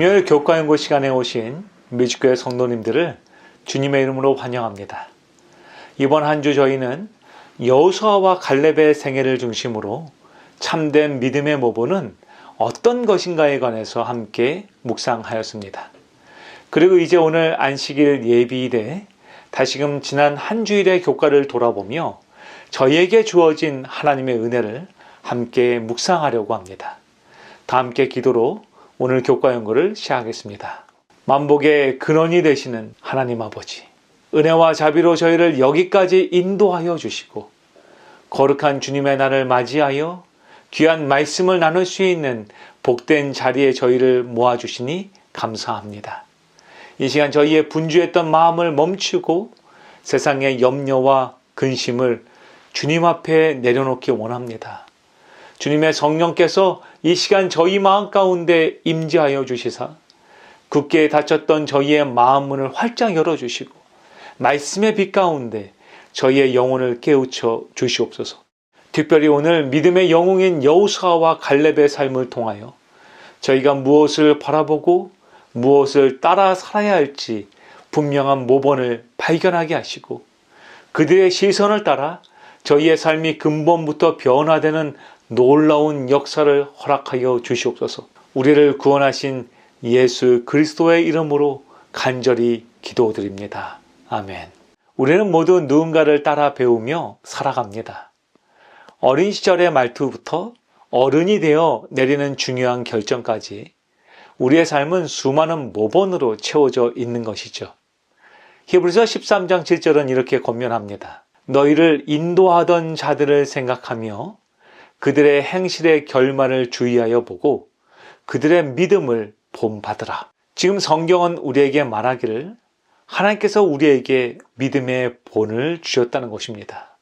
금요일 교과연구 시간에 오신 미주교회 성도님들을 주님의 이름으로 환영합니다. 이번 한 주 저희는 여호수아와 갈렙의 생애를 중심으로 참된 믿음의 모본은 어떤 것인가에 관해서 함께 묵상하였습니다. 그리고 이제 오늘 안식일 예비일에 다시금 지난 한 주일의 교과를 돌아보며 저희에게 주어진 하나님의 은혜를 함께 묵상하려고 합니다. 다 함께 기도로 오늘 교과 연구를 시작하겠습니다. 만복의 근원이 되시는 하나님 아버지, 은혜와 자비로 저희를 여기까지 인도하여 주시고 거룩한 주님의 날을 맞이하여 귀한 말씀을 나눌 수 있는 복된 자리에 저희를 모아주시니 감사합니다. 이 시간 저희의 분주했던 마음을 멈추고 세상의 염려와 근심을 주님 앞에 내려놓기 원합니다. 주님의 성령께서 이 시간 저희 마음 가운데 임재하여 주시사 굳게 닫혔던 저희의 마음 문을 활짝 열어주시고 말씀의 빛 가운데 저희의 영혼을 깨우쳐 주시옵소서. 특별히 오늘 믿음의 영웅인 여호수아와 갈렙의 삶을 통하여 저희가 무엇을 바라보고 무엇을 따라 살아야 할지 분명한 모본을 발견하게 하시고 그들의 시선을 따라 저희의 삶이 근본부터 변화되는 놀라운 역사를 허락하여 주시옵소서. 우리를 구원하신 예수 그리스도의 이름으로 간절히 기도드립니다. 아멘. 우리는 모두 누군가를 따라 배우며 살아갑니다. 어린 시절의 말투부터 어른이 되어 내리는 중요한 결정까지 우리의 삶은 수많은 모본으로 채워져 있는 것이죠. 히브리서 13장 7절은 이렇게 권면합니다. 너희를 인도하던 자들을 생각하며 그들의 행실의 결말을 주의하여 보고 그들의 믿음을 본받으라. 지금 성경은 우리에게 말하기를 하나님께서 우리에게 믿음의 본을 주셨다는 것입니다.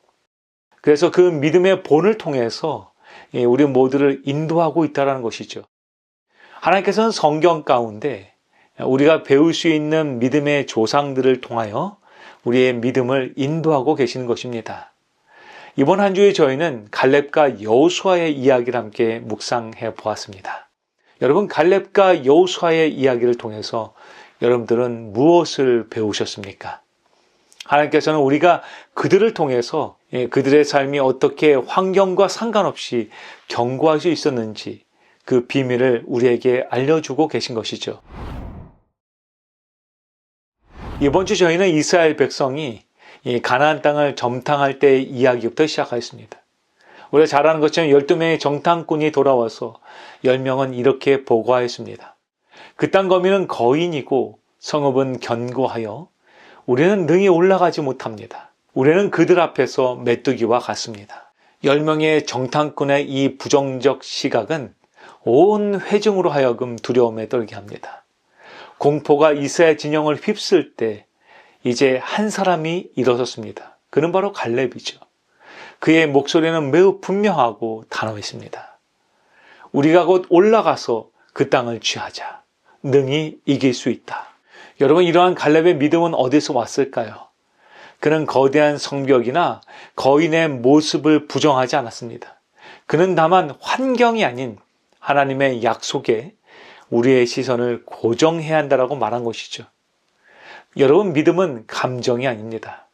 그래서 그 믿음의 본을 통해서 우리 모두를 인도하고 있다는 것이죠. 하나님께서는 성경 가운데 우리가 배울 수 있는 믿음의 조상들을 통하여 우리의 믿음을 인도하고 계시는 것입니다. 이번 한 주에 저희는 갈렙과 여호수아의 이야기를 함께 묵상해 보았습니다. 여러분, 갈렙과 여호수아의 이야기를 통해서 여러분들은 무엇을 배우셨습니까? 하나님께서는 우리가 그들을 통해서 그들의 삶이 어떻게 환경과 상관없이 견고할 수 있었는지 그 비밀을 우리에게 알려주고 계신 것이죠. 이번 주 저희는 이스라엘 백성이 이 가나안 땅을 점탕할 때의 이야기부터 시작하였습니다. 우리가 잘 아는 것처럼 12명의 정탐꾼이 돌아와서 10명은 이렇게 보고하였습니다. 그 땅 거민은 거인이고 성읍은 견고하여 우리는 능히 올라가지 못합니다. 우리는 그들 앞에서 메뚜기와 같습니다. 10명의 정탐꾼의 이 부정적 시각은 온 회중으로 하여금 두려움에 떨게 합니다. 공포가 이스라엘 진영을 휩쓸 때 이제 한 사람이 일어섰습니다. 그는 바로 갈렙이죠. 그의 목소리는 매우 분명하고 단호했습니다. 우리가 곧 올라가서 그 땅을 취하자. 능히 이길 수 있다. 여러분, 이러한 갈렙의 믿음은 어디서 왔을까요? 그는 거대한 성벽이나 거인의 모습을 부정하지 않았습니다. 그는 다만 환경이 아닌 하나님의 약속에 우리의 시선을 고정해야 한다라고 말한 것이죠. 여러분, 믿음은 감정이 아닙니다.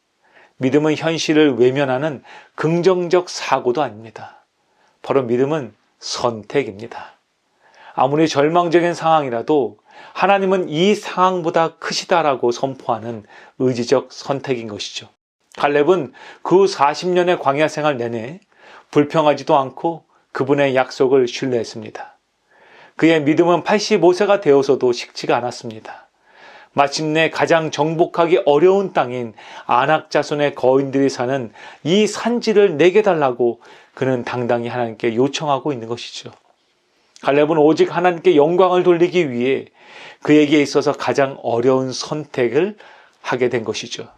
믿음은 현실을 외면하는 긍정적 사고도 아닙니다. 바로 믿음은 선택입니다. 아무리 절망적인 상황이라도 하나님은 이 상황보다 크시다라고 선포하는 의지적 선택인 것이죠. 갈렙은 그 40년의 광야 생활 내내 불평하지도 않고 그분의 약속을 신뢰했습니다. 그의 믿음은 85세가 되어서도 식지가 않았습니다. 마침내 가장 정복하기 어려운 땅인 아낙 자손의 거인들이 사는 이 산지를 내게 달라고 그는 당당히 하나님께 요청하고 있는 것이죠. 갈렙은 오직 하나님께 영광을 돌리기 위해 그에게 있어서 가장 어려운 선택을 하게 된 것이죠.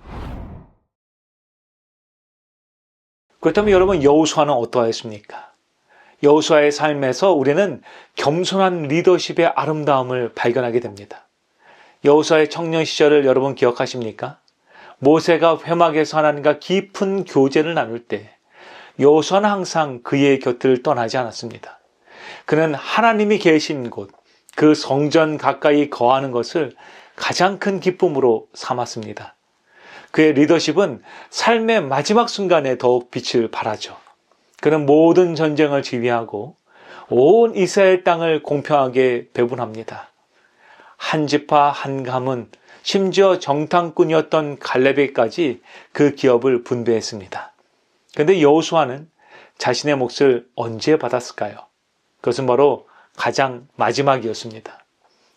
그렇다면 여러분, 여호수아는 어떠했습니까? 여호수아의 삶에서 우리는 겸손한 리더십의 아름다움을 발견하게 됩니다. 여호수아의 청년 시절을 여러분 기억하십니까? 모세가 회막에서 하나님과 깊은 교제를 나눌 때 여호수아는 항상 그의 곁을 떠나지 않았습니다. 그는 하나님이 계신 곳, 그 성전 가까이 거하는 것을 가장 큰 기쁨으로 삼았습니다. 그의 리더십은 삶의 마지막 순간에 더욱 빛을 발하죠. 그는 모든 전쟁을 지휘하고 온 이스라엘 땅을 공평하게 배분합니다. 한 지파 한 가문, 심지어 정탐꾼이었던 갈렙에게까지 그 기업을 분배했습니다. 그런데 여호수아는 자신의 몫을 언제 받았을까요? 그것은 바로 가장 마지막이었습니다.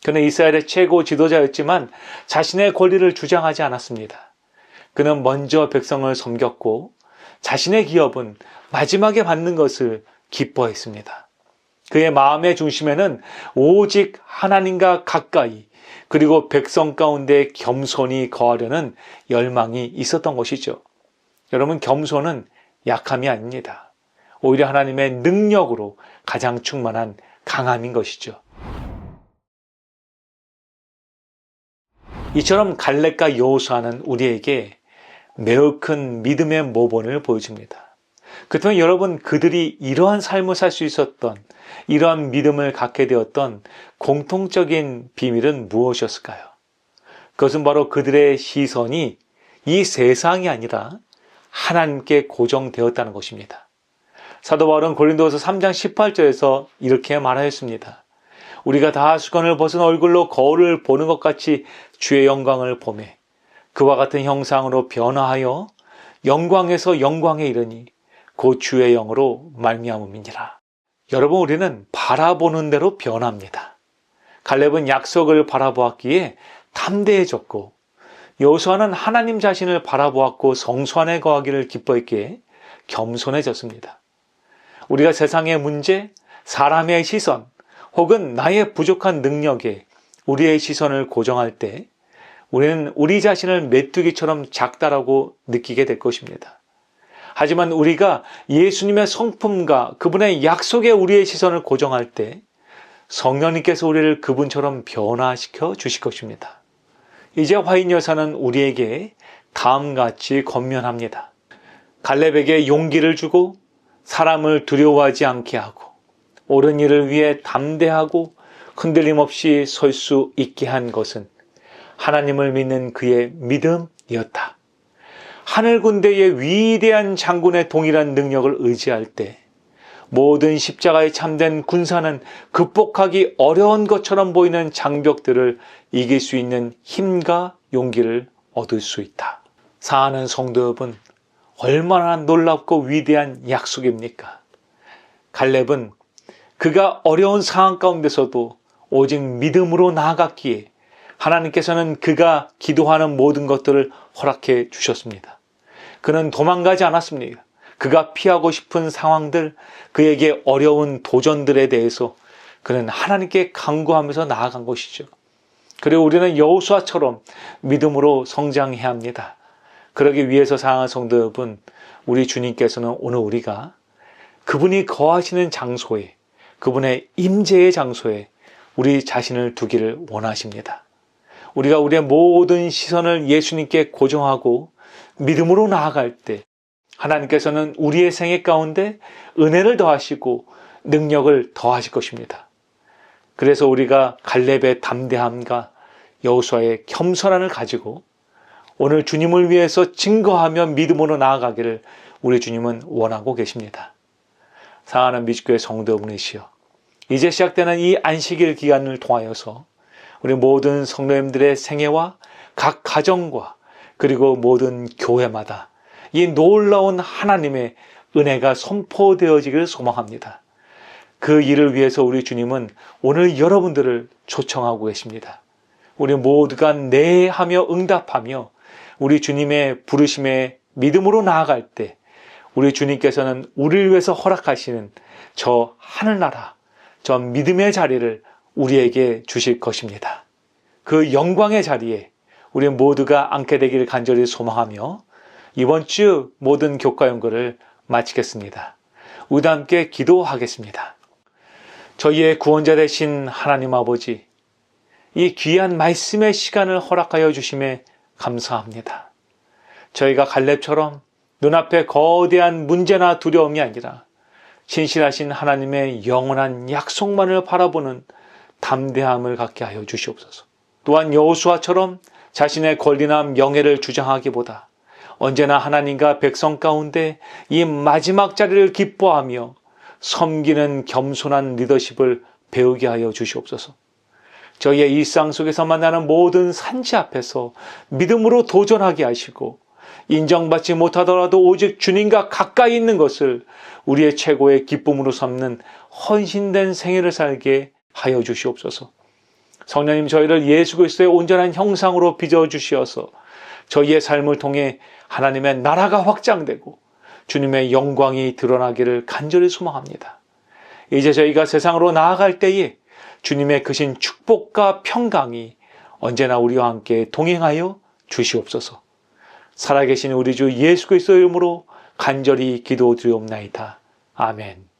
그는 이스라엘의 최고 지도자였지만 자신의 권리를 주장하지 않았습니다. 그는 먼저 백성을 섬겼고 자신의 기업은 마지막에 받는 것을 기뻐했습니다. 그의 마음의 중심에는 오직 하나님과 가까이 그리고 백성 가운데 겸손히 거하려는 열망이 있었던 것이죠. 여러분, 겸손은 약함이 아닙니다. 오히려 하나님의 능력으로 가장 충만한 강함인 것이죠. 이처럼 갈렙과 여호수아는 우리에게 매우 큰 믿음의 모본을 보여줍니다. 그렇다면 여러분, 그들이 이러한 삶을 살 수 있었던, 이러한 믿음을 갖게 되었던 공통적인 비밀은 무엇이었을까요? 그것은 바로 그들의 시선이 이 세상이 아니라 하나님께 고정되었다는 것입니다. 사도 바울은 고린도서 3장 18절에서 이렇게 말하였습니다. 우리가 다 수건을 벗은 얼굴로 거울을 보는 것 같이 주의 영광을 보매 그와 같은 형상으로 변화하여 영광에서 영광에 이르니 곧 주의 영으로 말미암음이니라. 여러분, 우리는 바라보는 대로 변합니다. 갈렙은 약속을 바라보았기에 담대해졌고 여호수아는 하나님 자신을 바라보았고 성소 안에 거하기를 기뻐했기에 겸손해졌습니다. 우리가 세상의 문제, 사람의 시선 혹은 나의 부족한 능력에 우리의 시선을 고정할 때 우리는 우리 자신을 메뚜기처럼 작다라고 느끼게 될 것입니다. 하지만 우리가 예수님의 성품과 그분의 약속에 우리의 시선을 고정할 때 성령님께서 우리를 그분처럼 변화시켜 주실 것입니다. 이제 화인 여사는 우리에게 다음같이 권면합니다. 갈렙에게 용기를 주고 사람을 두려워하지 않게 하고 옳은 일을 위해 담대하고 흔들림 없이 설 수 있게 한 것은 하나님을 믿는 그의 믿음이었다. 하늘 군대의 위대한 장군의 동일한 능력을 의지할 때 모든 십자가에 참된 군사는 극복하기 어려운 것처럼 보이는 장벽들을 이길 수 있는 힘과 용기를 얻을 수 있다. 사랑하는 성도 여러분, 얼마나 놀랍고 위대한 약속입니까? 갈렙은 그가 어려운 상황 가운데서도 오직 믿음으로 나아갔기에 하나님께서는 그가 기도하는 모든 것들을 허락해 주셨습니다. 그는 도망가지 않았습니다. 그가 피하고 싶은 상황들, 그에게 어려운 도전들에 대해서 그는 하나님께 간구하면서 나아간 것이죠. 그리고 우리는 여호수아처럼 믿음으로 성장해야 합니다. 그러기 위해서 사랑하는 성도 여러분, 우리 주님께서는 오늘 우리가 그분이 거하시는 장소에, 그분의 임재의 장소에 우리 자신을 두기를 원하십니다. 우리가 우리의 모든 시선을 예수님께 고정하고 믿음으로 나아갈 때 하나님께서는 우리의 생애 가운데 은혜를 더하시고 능력을 더하실 것입니다. 그래서 우리가 갈렙의 담대함과 여호수아의 겸손함을 가지고 오늘 주님을 위해서 증거하며 믿음으로 나아가기를 우리 주님은 원하고 계십니다. 사랑하는 미주교회 성도 여러분이시여, 이제 시작되는 이 안식일 기간을 통하여서 우리 모든 성도님들의 생애와 각 가정과 그리고 모든 교회마다 이 놀라운 하나님의 은혜가 선포되어지기를 소망합니다. 그 일을 위해서 우리 주님은 오늘 여러분들을 초청하고 계십니다. 우리 모두가 네 하며 응답하며 우리 주님의 부르심에 믿음으로 나아갈 때 우리 주님께서는 우리를 위해서 허락하시는 저 하늘나라, 저 믿음의 자리를 우리에게 주실 것입니다. 그 영광의 자리에 우리 모두가 앉게 되기를 간절히 소망하며 이번 주 모든 교과 연구를 마치겠습니다. 우리 함께 기도하겠습니다. 저희의 구원자 되신 하나님 아버지, 이 귀한 말씀의 시간을 허락하여 주심에 감사합니다. 저희가 갈렙처럼 눈앞에 거대한 문제나 두려움이 아니라 신실하신 하나님의 영원한 약속만을 바라보는 담대함을 갖게 하여 주시옵소서. 또한 여호수아처럼 자신의 권리나 명예를 주장하기보다 언제나 하나님과 백성 가운데 이 마지막 자리를 기뻐하며 섬기는 겸손한 리더십을 배우게 하여 주시옵소서. 저희의 일상 속에서 만나는 모든 산지 앞에서 믿음으로 도전하게 하시고 인정받지 못하더라도 오직 주님과 가까이 있는 것을 우리의 최고의 기쁨으로 삼는 헌신된 생애를 살게 하여 주시옵소서. 성령님, 저희를 예수 그리스도의 온전한 형상으로 빚어주시어서 저희의 삶을 통해 하나님의 나라가 확장되고 주님의 영광이 드러나기를 간절히 소망합니다. 이제 저희가 세상으로 나아갈 때에 주님의 크신 축복과 평강이 언제나 우리와 함께 동행하여 주시옵소서. 살아계신 우리 주 예수 그리스도의 이름으로 간절히 기도드리옵나이다. 아멘.